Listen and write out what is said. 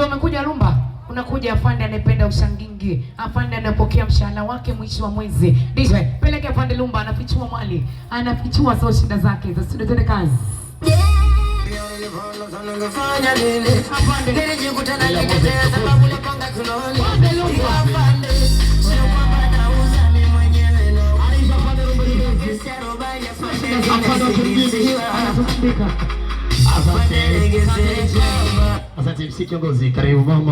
Ndio umekuja Lumba. Unakuja afande anayependa ushangingi, afande anapokea mshahara wake mwisho wa mwezi. DJ, peleke afande Lumba, anafichua mali, anafichua sio shida zake za studio. Tende kazi. Afande nilijikutana nikitetea sababu napanga kunoni. Afande sio kwamba nauza mimi mwenyewe na Aisha afande Lumba ni afande. Asante MC kiongozi, karibu mama.